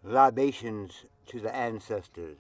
libations to the ancestors.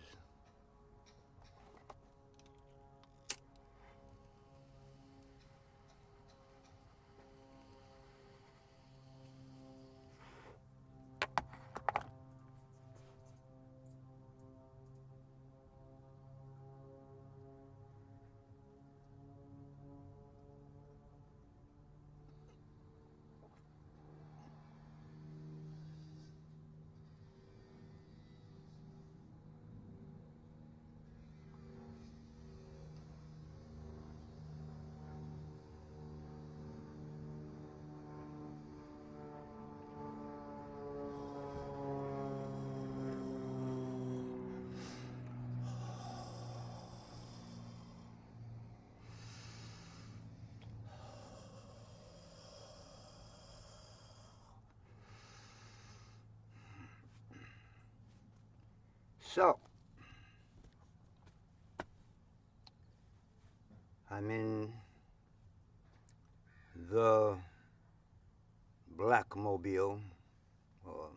So, I'm in the Blackmobile, or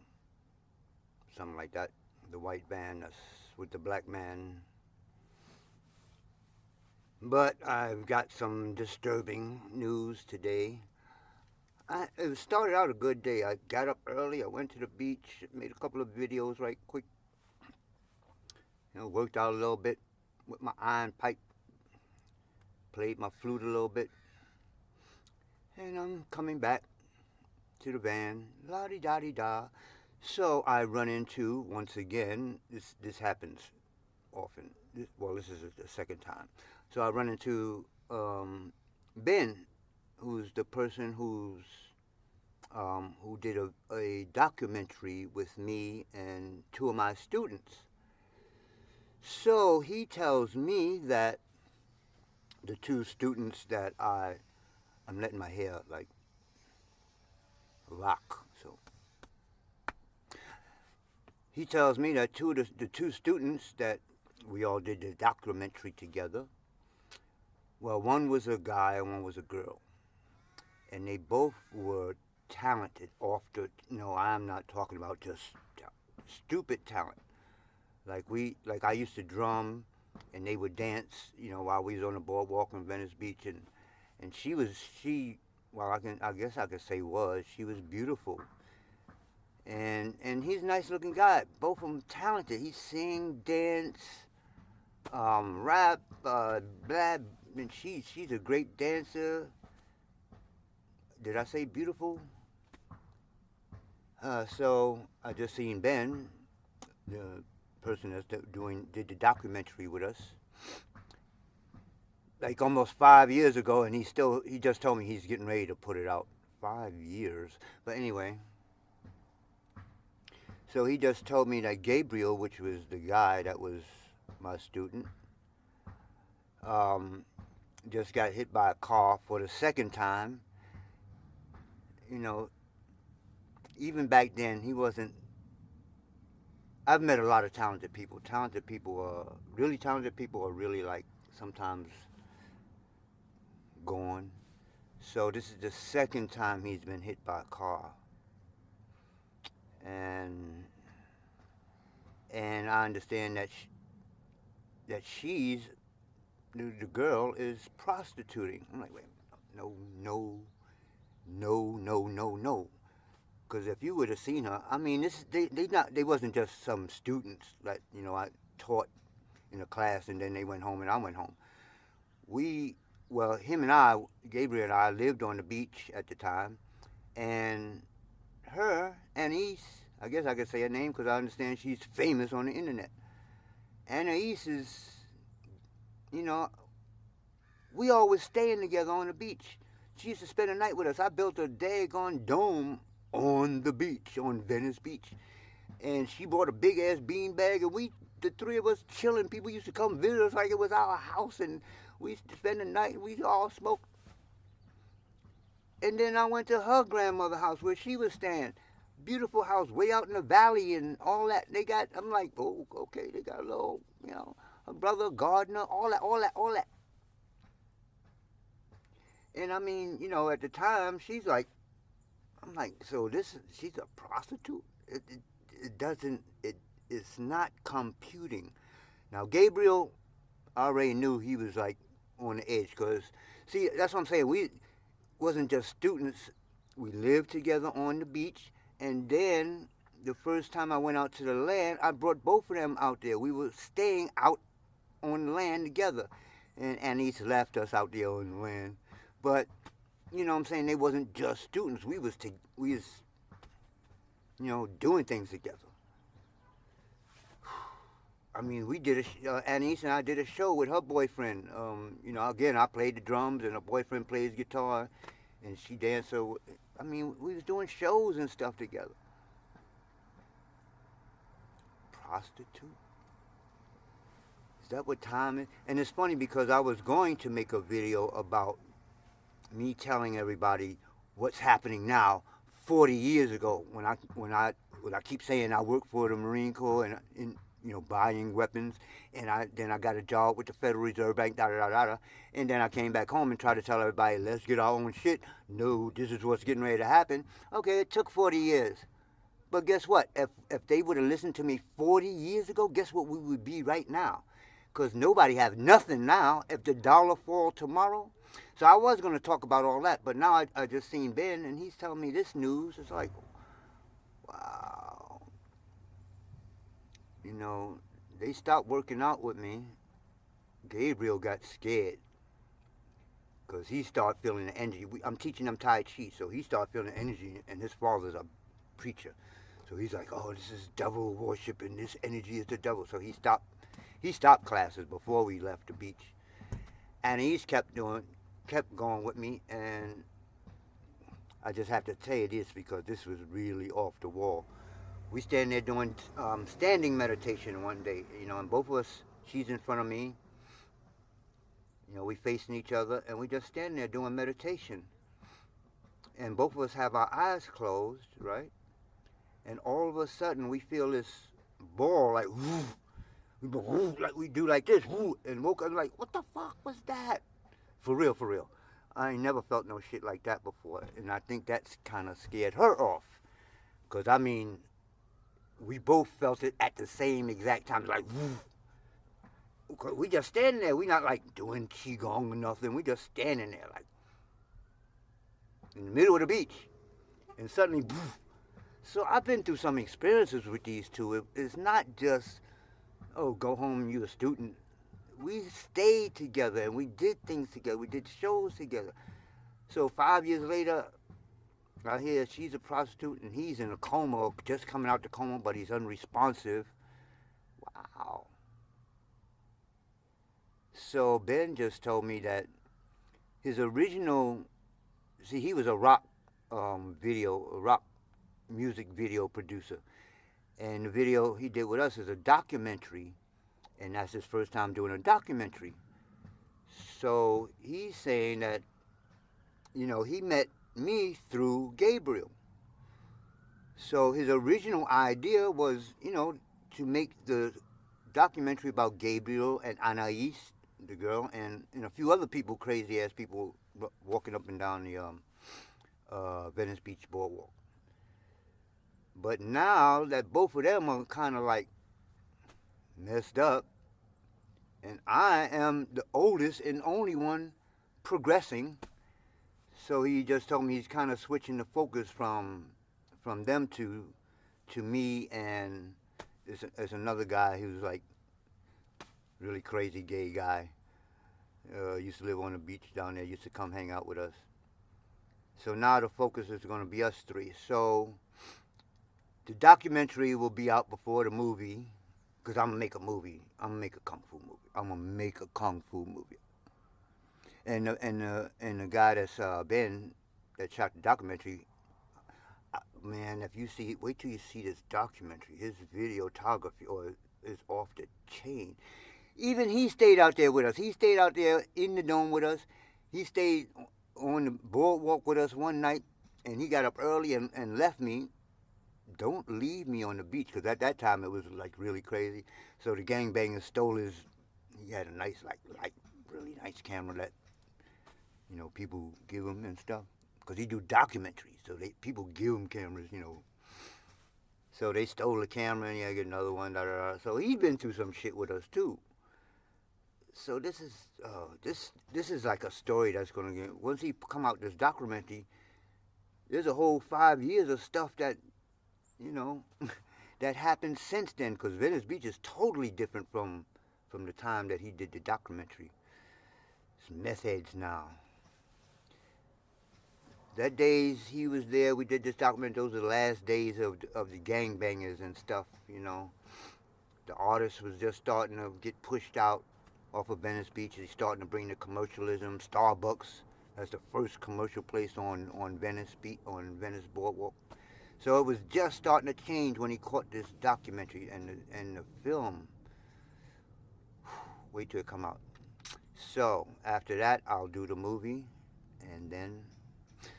something like that, the white van that's with the black man. But I've got some disturbing news today. It started out a good day. I got up early, I went to the beach, made a couple of videos right quick, worked out a little bit with my iron pipe, played my flute a little bit, and I'm coming back to the van, la-di-da-di-da. So I run into, once again, this happens often. This is the second time. So I run into Ben, who's the person who did a documentary with me and two of my students. So he tells me that the two students that I'm letting my hair like rock. So he tells me that the two students that we all did the documentary together. Well, one was a guy and one was a girl, and they both were talented. I'm not talking about just stupid talent. Like I used to drum, and they would dance. While we was on the boardwalk in Venice Beach, and I guess I could say she was beautiful. And he's a nice looking guy. Both of them talented. He sing, dance, rap, blah. And she's a great dancer. Did I say beautiful? So I just seen Ben, the person that's did the documentary with us, like almost 5 years ago, and he just told me he's getting ready to put it out. 5 years, but anyway. So he just told me that Gabriel, which was the guy that was my student, just got hit by a car for the second time. Even back then, he wasn't. I've met a lot of talented people. Really talented people are really like sometimes gone. So this is the second time he's been hit by a car. And I understand that the girl is prostituting. I'm like, wait, no, no, no, no, no, no. Because if you would have seen her, I mean, they wasn't just some students that I taught in a class and then they went home and I went home. Him and I, Gabriel and I, lived on the beach at the time, and her, Anais, I guess I could say her name because I understand she's famous on the internet. Anais is, we always staying together on the beach. She used to spend the night with us. I built a daggone dome on the beach, on Venice Beach. And she bought a big ass beanbag, and the three of us chilling. People used to come visit us like it was our house, and we used to spend the night. We all smoked. And then I went to her grandmother's house where she was staying. Beautiful house, way out in the valley, and all that. I'm like, oh, okay, they got a little, a brother, gardener, all that. And I mean, at the time, I'm like, so she's a prostitute? it doesn't. It's not computing. Now Gabriel already knew he was like on the edge, because see, that's what I'm saying. We wasn't just students. We lived together on the beach, and then the first time I went out to the land, I brought both of them out there. We were staying out on the land together, and Annie's left us out there on the land. But you know what I'm saying, they wasn't just students. We was doing things together. I mean, we did Anise and I did a show with her boyfriend. Again, I played the drums and her boyfriend plays guitar, and she danced. So, I mean, we was doing shows and stuff together. Prostitute? Is that what time is? And it's funny because I was going to make a video about me telling everybody what's happening now 40 years ago when I keep saying I work for the Marine Corps and buying weapons, and then I got a job with the Federal Reserve Bank, and then I came back home and tried to tell everybody, let's get our own shit. No, this is what's getting ready to happen. Okay, it took 40 years. But guess what? If they would have listened to me 40 years ago, guess what we would be right now? Because nobody has nothing now if the dollar fall tomorrow. So I was going to talk about all that, but now I just seen Ben, and he's telling me this news. It's like, wow. They stopped working out with me. Gabriel got scared because he started feeling the energy. I'm teaching him Tai Chi, so he started feeling the energy, and his father's a preacher. So he's like, oh, this is devil worship, and this energy is the devil. So he stopped classes before we left the beach. And he's kept going with me, and I just have to tell you this because this was really off the wall. We stand there doing standing meditation one day, and both of us, she's in front of me, we facing each other, and we just standing there doing meditation. And both of us have our eyes closed, right? And all of a sudden we feel this ball like, whoo, we go, whoo, like we do like this, whoo, and woke up like, what the fuck was that? For real, for real. I ain't never felt no shit like that before, and I think that's kind of scared her off. Because, I mean, we both felt it at the same exact time, like, whoo. We just standing there. We not like doing qigong or nothing. We just standing there, like, in the middle of the beach. And suddenly, poof. So I've been through some experiences with these two. It's not just, oh, go home, you're a student. We stayed together and we did things together. We did shows together. So 5 years later, I hear she's a prostitute and he's in a coma, just coming out the coma, but he's unresponsive. Wow. So Ben just told me that his original, see, he was a rock music video producer. And the video he did with us is a documentary, and that's his first time doing a documentary. So he's saying that, he met me through Gabriel. So his original idea was, to make the documentary about Gabriel and Anais, the girl, and a few other people, crazy ass people walking up and down the Venice Beach boardwalk. But now that both of them are kind of like messed up, and I am the oldest and only one progressing, so he just told me he's kind of switching the focus from them to me, and there's another guy who's like really crazy gay guy. Used to live on the beach down there, used to come hang out with us. So now the focus is going to be us three. So the documentary will be out before the movie, because I'm going to make a movie. I'm going to make a kung fu movie. I'm going to make a kung fu movie. And the guy that's Ben, that shot the documentary, man, if you see, wait till you see this documentary. His videography is off the chain. Even he stayed out there with us. He stayed out there in the dome with us. He stayed on the boardwalk with us one night, and he got up early and left me. Don't leave me on the beach, because at that time it was like really crazy. So the gangbangers stole his. He had a nice, like really nice camera that, people give him and stuff, because he do documentaries. So people give him cameras, So they stole the camera and he had to get another one. Da, da, da. So he's been through some shit with us too. So this is like a story that's gonna get once he come out this documentary. There's a whole 5 years of stuff that you know that happened since then. Because Venice Beach is totally different from the time that he did the documentary. It's meth heads now. That days he was there, we did this documentary. Those are the last days of the gangbangers and stuff. The artist was just starting to get pushed out off of Venice Beach. He's starting to bring the commercialism. Starbucks, that's the first commercial place on Venice Beach, on Venice Boardwalk. So it was just starting to change when he caught this documentary and the film. Wait till it come out. So after that, I'll do the movie, and then.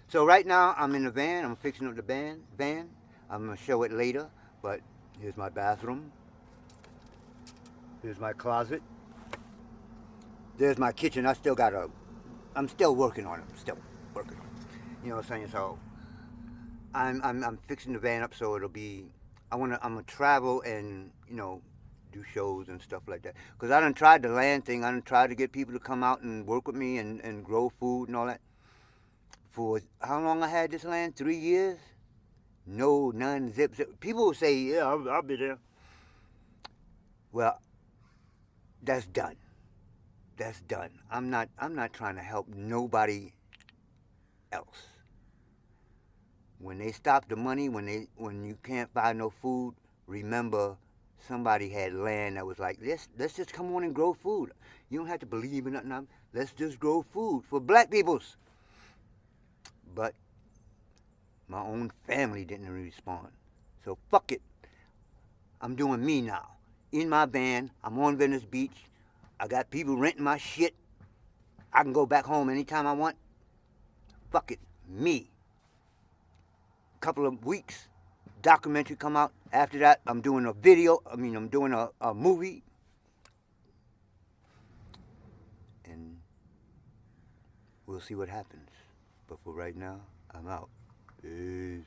So right now I'm in the van. I'm fixing up the van. I'm gonna show it later. But here's my bathroom. Here's my closet. There's my kitchen. I'm still working on it. I'm still working on it. You know what I'm saying? So I'm fixing the van up so it'll be. I'm gonna travel and do shows and stuff like that. Cause I done tried the land thing. I done tried to get people to come out and work with me and grow food and all that. For how long I had this land? 3 years? No, none, zip. People will say, yeah, I'll be there. Well, that's done. That's done. I'm not trying to help nobody else. When they stop the money, when you can't buy no food, remember somebody had land that was like, let's just come on and grow food. You don't have to believe in nothing. Let's just grow food for black peoples. But my own family didn't respond. So fuck it. I'm doing me now. In my van, I'm on Venice Beach. I got people renting my shit. I can go back home anytime I want. Fuck it. Me. Couple of weeks, documentary come out. After that, I'm doing a video. I'm doing a movie. And we'll see what happens. But for right now, I'm out. Peace.